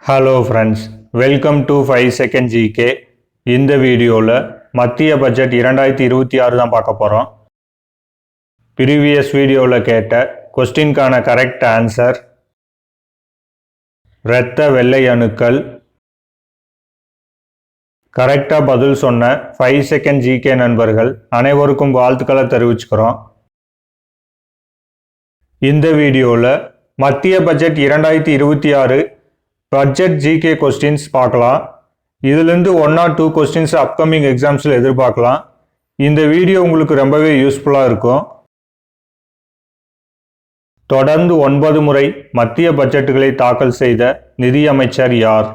Hello friends, welcome to 5 second GK. இந்த வீடியோவில் மத்திய பட்ஜெட் 2026 தான் பார்க்க போகிறோம். ப்ரீவியஸ் வீடியோவில் கேட்ட கொஸ்டின்கான கரெக்ட் ஆன்சர் இரத்த வெள்ளை அணுக்கள். கரெக்டாக பதில் சொன்ன 5 செகண்ட் ஜிகே நண்பர்கள் அனைவருக்கும் வாழ்த்துக்களை தெரிவிச்சுக்கிறோம். இந்த வீடியோவில் மத்திய பட்ஜெட் 2026 பட்ஜெட் ஜிகே கொஸ்டின்ஸ் பார்க்கலாம். இதிலிருந்து 1 or 2 கொஸ்டின்ஸ் அப்கமிங் எக்ஸாம்ஸில் எதிர்பார்க்கலாம். இந்த வீடியோ உங்களுக்கு ரொம்பவே யூஸ்ஃபுல்லாக இருக்கும். தொடர்ந்து 9 முறை மத்திய பட்ஜெட்டுகளை தாக்கல் செய்த நிதியமைச்சர் யார்?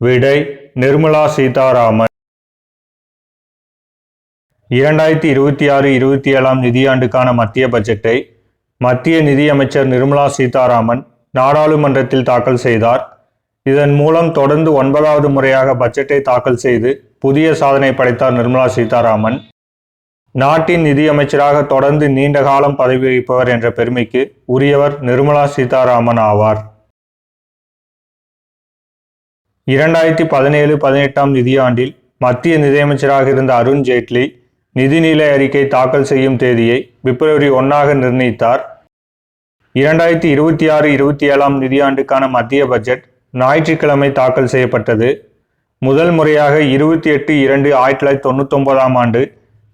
விடை நிர்மலா சீதாராமன். 2026-27 நிதியாண்டுக்கான மத்திய பட்ஜெட்டை மத்திய நிதியமைச்சர் நிர்மலா சீதாராமன் நாடாளுமன்றத்தில் தாக்கல் செய்தார். இதன் மூலம் தொடர்ந்து 9வது முறையாக பட்ஜெட்டை தாக்கல் செய்து புதிய சாதனை படைத்தார் நிர்மலா சீதாராமன். நாட்டின் நிதியமைச்சராக தொடர்ந்து நீண்ட காலம் பதவி வகிப்பவர் என்ற பெருமைக்கு உரியவர் நிர்மலா சீதாராமன் ஆவார். 2017-18 நிதியாண்டில் மத்திய நிதியமைச்சராக இருந்த அருண் ஜேட்லி நிதிநிலை அறிக்கை தாக்கல் செய்யும் தேதியை பிப்ரவரி 1 நிர்ணயித்தார். 2026-27 நிதியாண்டுக்கான மத்திய பட்ஜெட் ஞாயிற்றுக்கிழமை தாக்கல் செய்யப்பட்டது. முதல் முறையாக 28-2-1999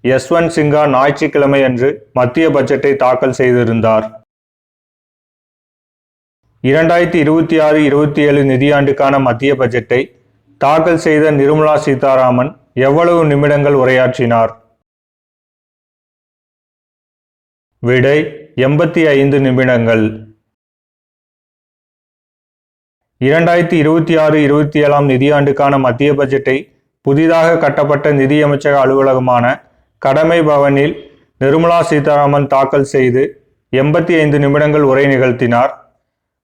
யஸ்வந்த் சின்ஹா ஞாயிற்றுக்கிழமை அன்று மத்திய பட்ஜெட்டை தாக்கல் செய்திருந்தார். 2026-27 நிதியாண்டுக்கான மத்திய பட்ஜெட்டை தாக்கல் செய்த நிர்மலா சீதாராமன் எவ்வளவு நிமிடங்கள் உரையாற்றினார்? விடை 85 நிமிடங்கள். 2026-27 நிதியாண்டுக்கான மத்திய பட்ஜெட்டை புதிதாக கட்டப்பட்ட நிதியமைச்சக அலுவலகமான கடமை பவனில் நிர்மலா சீதாராமன் தாக்கல் செய்து 85 நிமிடங்கள் உரை நிகழ்த்தினார்.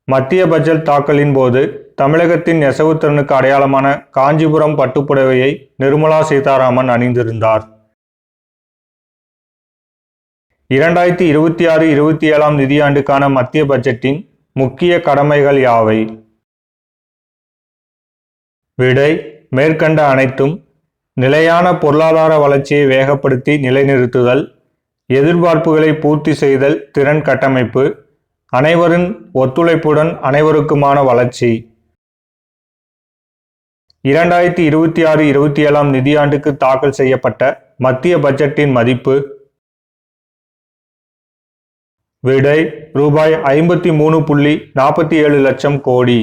மத்திய பட்ஜெட் தாக்கலின் போது தமிழகத்தின் நெசவுத்திறனுக்கு அடையாளமான காஞ்சிபுரம் பட்டுப்புடவையை நிர்மலா சீதாராமன் அணிந்திருந்தார். 2026-27 நிதியாண்டுக்கான மத்திய பட்ஜெட்டின் முக்கிய கடமைகள் யாவை? விடை மேற்கண்ட அனைத்தும் நிலையான பொருளாதார வளர்ச்சியை வேகப்படுத்தி நிலைநிறுத்துதல், எதிர்பார்ப்புகளை பூர்த்தி செய்தல், திறன் கட்டமைப்பு, அனைவரின் ஒத்துழைப்புடன் அனைவருக்குமான வளர்ச்சி. 2026-27 நிதியாண்டுக்கு தாக்கல் செய்யப்பட்ட மத்திய பட்ஜெட்டின் மதிப்பு? விடை ரூபாய் 53.47 லட்சம் கோடி.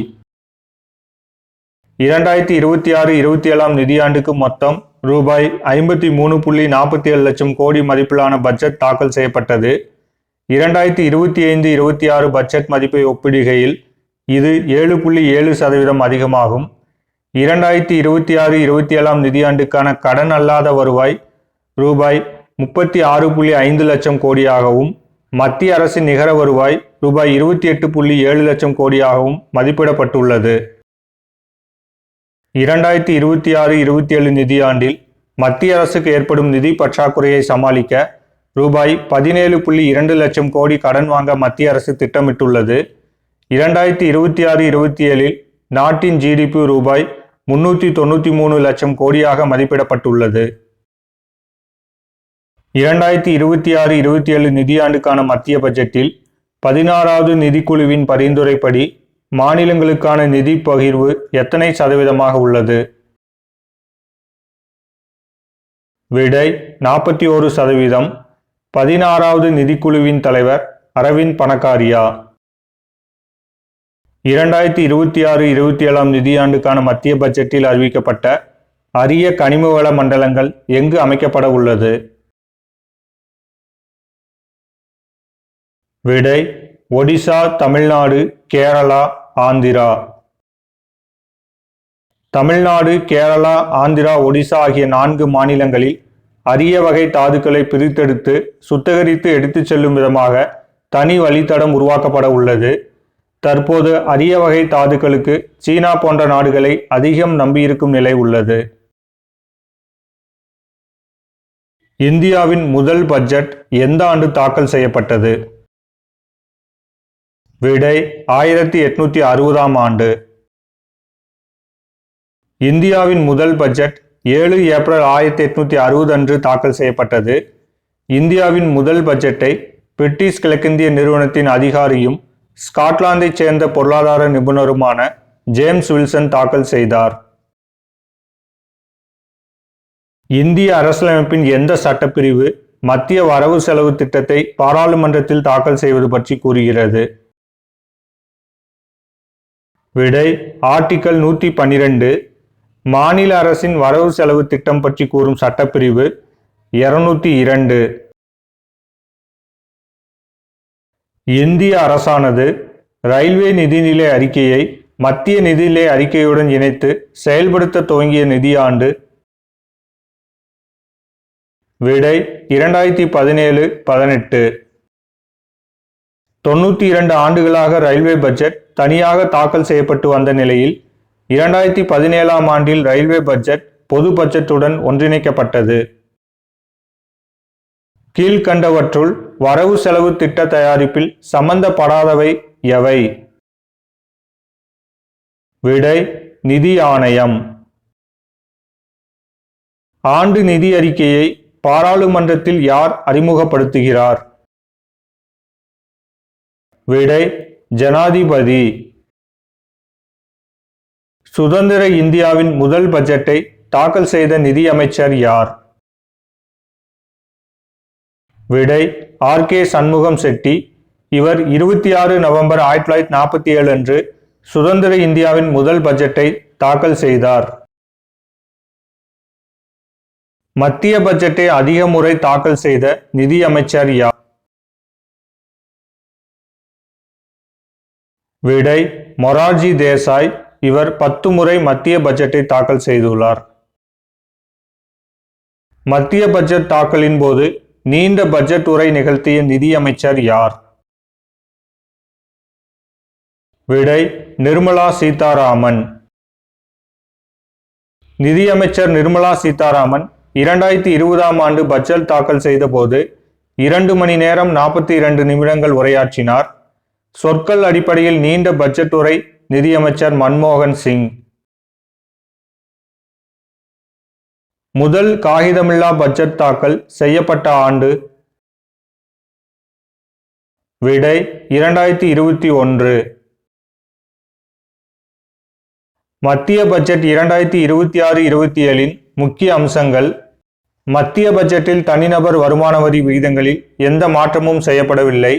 2026-27 நிதியாண்டுக்கு மொத்தம் ரூபாய் 53.47 லட்சம் கோடி மதிப்பிலான பட்ஜெட் தாக்கல் செய்யப்பட்டது. 2025-26 பட்ஜெட் மதிப்பை ஒப்பிடுகையில் இது 7.7% அதிகமாகும். 2026-27 நிதியாண்டுக்கான கடன் அல்லாத வருவாய் ரூபாய் 36.5 லட்சம் கோடியாகவும் மத்திய அரசின் நிகர வருவாய் ரூபாய் 28.7 லட்சம் கோடியாகவும் மதிப்பிடப்பட்டுள்ளது. 2026-27 நிதியாண்டில் மத்திய அரசுக்கு ஏற்படும் நிதி பற்றாக்குறையை சமாளிக்க ரூபாய் 17.2 லட்சம் கோடி கடன் வாங்க மத்திய அரசு திட்டமிட்டுள்ளது. 2026-27 நாட்டின் ஜிடிபி ரூபாய் 393 லட்சம் கோடியாக மதிப்பிடப்பட்டுள்ளது. 2026-27 நிதியாண்டுக்கான மத்திய பட்ஜெட்டில் 16வது நிதிக்குழுவின் பரிந்துரைப்படி மாநிலங்களுக்கான நிதி பகிர்வு எத்தனை சதவீதமாக உள்ளது? விடை 41%. 16வது நிதிக்குழுவின் தலைவர் அரவிந்த் பனகாரியா. 2026-27 நிதியாண்டுக்கான மத்திய பட்ஜெட்டில் அறிவிக்கப்பட்ட அரிய கனிம வள மண்டலங்கள் எங்கு அமைக்கப்பட உள்ளது? விடை ஒடிசா, தமிழ்நாடு, கேரளா, ஆந்திரா. தமிழ்நாடு, கேரளா, ஆந்திரா, ஒடிசா ஆகிய 4 மாநிலங்களில் அரிய வகை தாதுக்களை பிரித்தெடுத்து சுத்திகரித்து எடுத்துச் செல்லும் விதமாக தனி வழித்தடம் உருவாக்கப்பட உள்ளது. தற்போது அரிய வகை தாதுக்களுக்கு சீனா போன்ற நாடுகளை அதிகம் நம்பியிருக்கும் நிலை உள்ளது. இந்தியாவின் முதல் பட்ஜெட் எந்த ஆண்டு தாக்கல் செய்யப்பட்டது? விடை 1860ஆம் ஆண்டு. இந்தியாவின் முதல் பட்ஜெட் 7 ஏப்ரல் 1860 அன்று தாக்கல் செய்யப்பட்டது. இந்தியாவின் முதல் பட்ஜெட்டை பிரிட்டிஷ் கிழக்கிந்திய நிறுவனத்தின் அதிகாரியும் ஸ்காட்லாந்தைச் சேர்ந்த பொருளாதார நிபுணருமான ஜேம்ஸ் வில்சன் தாக்கல் செய்தார். இந்திய அரசியலமைப்பின் எந்த சட்டப்பிரிவு மத்திய வரவு செலவு திட்டத்தை பாராளுமன்றத்தில் தாக்கல் செய்வது பற்றி கூறுகிறது? விடை ஆர்டிகல் 112. மாநில அரசின் வரவு செலவு திட்டம் பற்றி கூறும் சட்டப்பிரிவு 202. இந்திய அரசானது ரயில்வே நிதிநிலை அறிக்கையை மத்திய நிதிநிலை அறிக்கையுடன் இணைத்து செயல்படுத்த துவங்கிய நிதியாண்டு? விடை 2017-18. 92 ஆண்டுகளாக ரயில்வே பட்ஜெட் தனியாக தாக்கல் செய்யப்பட்டு வந்த நிலையில் 2017ஆம் ஆண்டில் ரயில்வே பட்ஜெட் பொது பட்ஜெட்டுடன் ஒன்றிணைக்கப்பட்டது. கீழ்கண்டவற்றுள் வரவு செலவு திட்ட தயாரிப்பில் சம்பந்தப்படாதவை எவை? விடை நிதி ஆணையம். ஆண்டு நிதி அறிக்கையை பாராளுமன்றத்தில் யார் அறிமுகப்படுத்துகிறார்? விடை ஜனாதிபதி. சுதந்திர இந்தியாவின் முதல் பட்ஜெட்டை தாக்கல் செய்த நிதி அமைச்சர் யார்? விடை ஆர்.கே. சண்முகம் செட்டி. இவர் 26 நவம்பர் 1947 அன்று சுதந்திர இந்தியாவின் முதல் பட்ஜெட்டை தாக்கல் செய்தார். மத்திய பட்ஜெட்டை அதிக முறை தாக்கல் செய்த நிதி அமைச்சர் யார்? விடை மொரார்ஜி தேசாய். இவர் 10 முறை மத்திய பட்ஜெட்டை தாக்கல் செய்துள்ளார். மத்திய பட்ஜெட் தாக்கலின் போது நீண்ட பட்ஜெட் உரை நிகழ்த்திய நிதியமைச்சர் யார்? விடை நிர்மலா சீதாராமன். நிதியமைச்சர் நிர்மலா சீதாராமன் 2020ஆம் ஆண்டு பட்ஜெட் தாக்கல் செய்த போது 2 மணி நேரம் 42 நிமிடங்கள் உரையாற்றினார். சொற்கள் அடிப்படையில் நீண்ட பட்ஜெட் உரை நிதியமைச்சர் மன்மோகன் சிங். முதல் காகிதமில்லா பட்ஜெட் தாக்கல் செய்யப்பட்ட ஆண்டு? விடை 2021. மத்திய பட்ஜெட் 2026-27இன் முக்கிய அம்சங்கள். மத்திய பட்ஜெட்டில் தனிநபர் வருமான வரி விகிதங்களில் எந்த மாற்றமும் செய்யப்படவில்லை.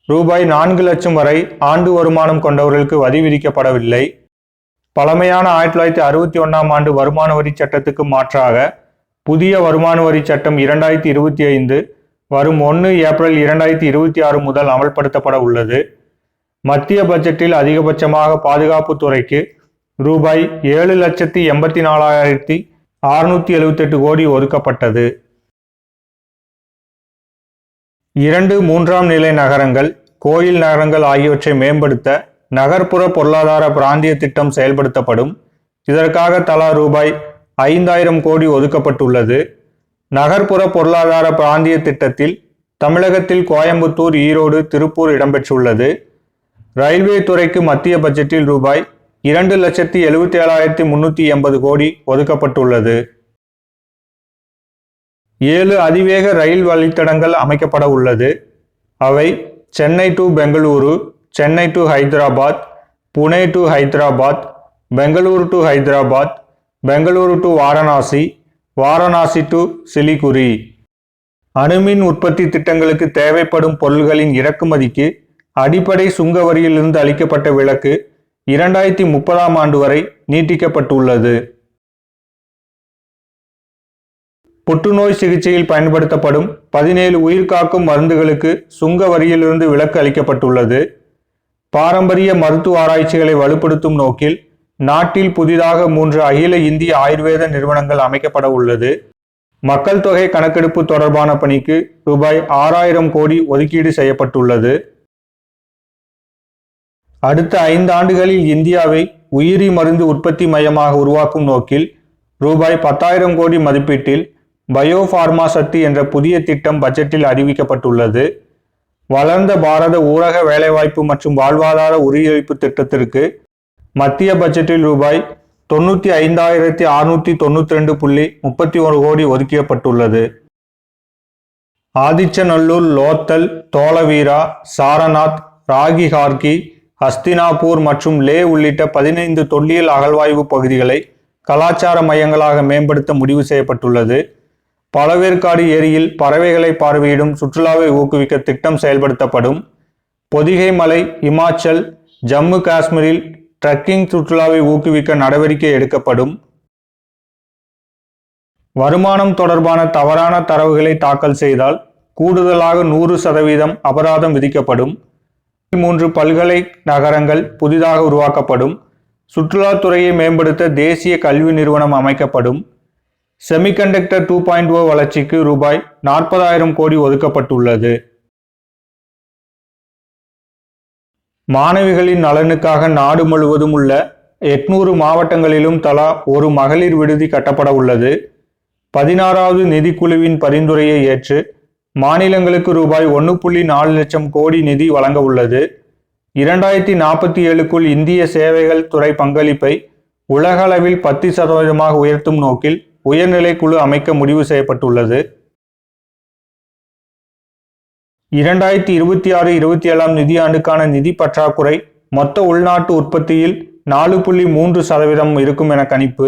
ரூபாய் 4 லட்சம் வரை ஆண்டு வருமானம் கொண்டவர்களுக்கு வரி விதிக்கப்படவில்லை. பழமையான 1961ஆம் ஆண்டு வருமான வரி சட்டத்துக்கு மாற்றாக புதிய வருமான வரி சட்டம் 2025 வரும் 1 ஏப்ரல் 2026 முதல் அமல்படுத்தப்பட உள்ளது. மத்திய பட்ஜெட்டில் அதிகபட்சமாக பாதுகாப்பு துறைக்கு ரூபாய் 7,84,678 கோடி ஒதுக்கப்பட்டது. 2 மூன்றாம் நிலை நகரங்கள், கோயில் நகரங்கள் ஆகியவற்றை மேம்படுத்த நகர்ப்புற பொருளாதார பிராந்திய திட்டம் செயல்படுத்தப்படும். இதற்காக தலா ரூபாய் 5,000 கோடி ஒதுக்கப்பட்டுள்ளது. நகர்ப்புற பொருளாதார பிராந்திய திட்டத்தில் தமிழகத்தில் கோயம்புத்தூர், ஈரோடு, திருப்பூர் இடம்பெற்றுள்ளது. ரயில்வே துறைக்கு மத்திய பட்ஜெட்டில் ரூபாய் 2,77,380 கோடி ஒதுக்கப்பட்டுள்ளது. 7 அதிவேக ரயில் வழித்தடங்கள் அமைக்கப்பட உள்ளது. அவை Chennai to Bengaluru, Chennai to Hyderabad, Pune to Hyderabad, Bengaluru to Hyderabad, Bengaluru to Varanasi, Varanasi to Siliguri. அணுமின் உற்பத்தி திட்டங்களுக்கு தேவைப்படும் பொருள்களின் இறக்குமதிக்கு அடிப்படை சுங்க வரியிலிருந்து அளிக்கப்பட்ட விலக்கு 2030ஆம் ஆண்டு வரை நீட்டிக்கப்பட்டுள்ளது. புற்றுநோய் சிகிச்சையில் பயன்படுத்தப்படும் 17 உயிர்காக்கும் மருந்துகளுக்கு சுங்க வரியிலிருந்து விலக்கு அளிக்கப்பட்டுள்ளது. பாரம்பரிய மருத்துவ ஆராய்ச்சிகளை வலுப்படுத்தும் நோக்கில் நாட்டில் புதிதாக 3 அகில இந்திய ஆயுர்வேத நிறுவனங்கள் அமைக்கப்பட உள்ளது. மக்கள் தொகை கணக்கெடுப்பு தொடர்பான பணிக்கு ரூபாய் 6,000 கோடி ஒதுக்கீடு செய்யப்பட்டுள்ளது. அடுத்த 5 ஆண்டுகளில் இந்தியாவை உயிரி மருந்து உற்பத்தி மையமாக உருவாக்கும் நோக்கில் ரூபாய் 10,000 கோடி மதிப்பீட்டில் பயோ பார்மா சக்தி என்ற புதிய திட்டம் பட்ஜெட்டில் அறிவிக்கப்பட்டுள்ளது. வளர்ந்த பாரத ஊரக வேலைவாய்ப்பு மற்றும் வாழ்வாதார உறுதியளிப்பு திட்டத்திற்கு மத்திய பட்ஜெட்டில் ரூபாய் 95,692.31 கோடி ஒதுக்கப்பட்டுள்ளது. ஆதிச்சநல்லூர், லோத்தல், தோலவீரா, சாரநாத், ராகிஹார்கி, ஹஸ்தினாபூர் மற்றும் லே உள்ளிட்ட 15 தொல்லியல் அகழ்வாய்வு பகுதிகளை கலாச்சார மையங்களாக மேம்படுத்த முடிவு செய்யப்பட்டுள்ளது. பழவேற்காடு ஏரியில் பறவைகளை பார்வையிடும் சுற்றுலாவை ஊக்குவிக்க திட்டம் செயல்படுத்தப்படும். பொதிகை மலை, இமாச்சல், ஜம்மு காஷ்மீரில் ட்ரக்கிங் சுற்றுலாவை ஊக்குவிக்க நடவடிக்கை எடுக்கப்படும். வருமானம் தொடர்பான தவறான தரவுகளை தாக்கல் செய்தால் கூடுதலாக 100% அபராதம் விதிக்கப்படும். 3 பல்கலை நகரங்கள் புதிதாக உருவாக்கப்படும். சுற்றுலாத்துறையை மேம்படுத்த தேசிய கல்வி நிறுவனம் அமைக்கப்படும். செமிகண்டக்டர் 2.0 வளர்ச்சிக்கு ரூபாய் 40,000 கோடி ஒதுக்கப்பட்டுள்ளது. மாணவிகளின் நலனுக்காக நாடு முழுவதும் உள்ள 800 மாவட்டங்களிலும் தலா ஒரு மகளிர் விடுதி கட்டப்பட உள்ளது. 16வது நிதிக்குழுவின் பரிந்துரையை ஏற்று மாநிலங்களுக்கு ரூபாய் 1.4 லட்சம் கோடி நிதி வழங்க உள்ளது. 2047க்குள் இந்திய சேவைகள் துறை பங்களிப்பை உலகளவில் 10% உயர்த்தும் நோக்கில் உயர்நிலை குழு அமைக்க முடிவு செய்யப்பட்டுள்ளது. 2026-27 நிதியாண்டுக்கான நிதி பற்றாக்குறை மொத்த உள்நாட்டு உற்பத்தியில் 4.3% இருக்கும் என கணிப்பு.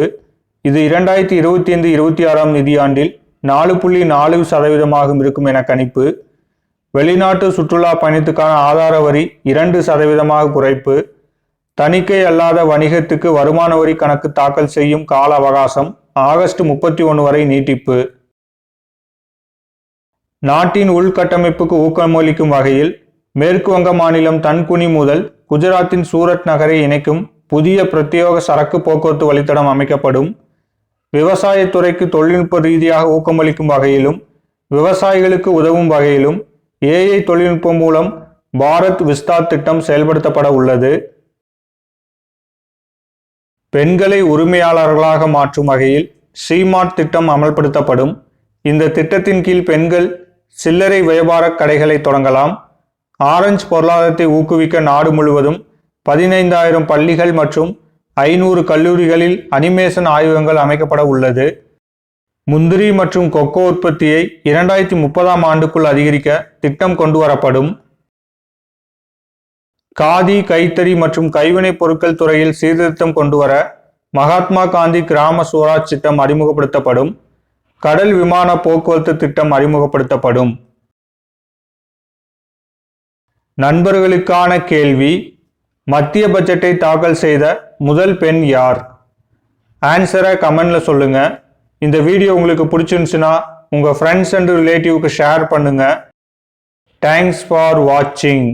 இது 2025-26 நிதியாண்டில் 4.4% இருக்கும் என கணிப்பு. வெளிநாட்டு சுற்றுலா பயணத்துக்கான ஆதார வரி 2% குறைப்பு. தணிக்கை அல்லாத வணிகத்துக்கு வருமான வரி கணக்கு தாக்கல் செய்யும் கால அவகாசம் ஆகஸ்ட் 31 வரை நீட்டிப்பு. நாட்டின் உள்கட்டமைப்புக்கு ஊக்கமளிக்கும் வகையில் மேற்கு வங்க மாநிலம் தன்குனி முதல் குஜராத்தின் சூரத் நகரை இணைக்கும் புதிய பிரத்யேக சரக்கு போக்குவரத்து வழித்தடம் அமைக்கப்படும். விவசாயத்துறைக்கு தொழில்நுட்ப ரீதியாக ஊக்கமளிக்கும் வகையிலும் விவசாயிகளுக்கு உதவும் வகையிலும் AI தொழில்நுட்பம் மூலம் பாரத் விஸ்தார் திட்டம் செயல்படுத்தப்பட உள்ளது. பெண்களை உரிமையாளர்களாக மாற்றும் வகையில் ஸ்ரீமார்ட் திட்டம் அமல்படுத்தப்படும். இந்த திட்டத்தின் கீழ் பெண்கள் சில்லறை வியாபார கடைகளை தொடங்கலாம். ஆரஞ்சு பொருளாதாரத்தை ஊக்குவிக்க நாடு முழுவதும் 15,000 பள்ளிகள் மற்றும் 500 கல்லூரிகளில் அனிமேஷன் ஆய்வகங்கள் அமைக்கப்பட உள்ளது. முந்திரி மற்றும் கொக்கோ உற்பத்தியை 2030 ஆண்டுக்குள் அதிகரிக்க திட்டம் கொண்டு வரப்படும். காதி, கைத்தறி மற்றும் கைவினைப் பொருட்கள் துறையில் சீர்திருத்தம் கொண்டுவர மகாத்மா காந்தி கிராம ஸ்வராஜ் திட்டம் அறிமுகப்படுத்தப்படும். கடல் விமான போக்குவரத்து திட்டம் அறிமுகப்படுத்தப்படும். நண்பர்களுக்கான கேள்வி: மத்திய பட்ஜெட்டை தாக்கல் செய்த முதல் பெண் யார்? ஆன்சரை கமெண்ட்ல சொல்லுங்க. இந்த வீடியோ உங்களுக்கு பிடிச்சிருந்துச்சுன்னா உங்க ஃப்ரெண்ட்ஸ் அண்ட் ரிலேட்டிவ்க்கு ஷேர் பண்ணுங்க. தேங்க்ஸ் ஃபார் வாட்சிங்.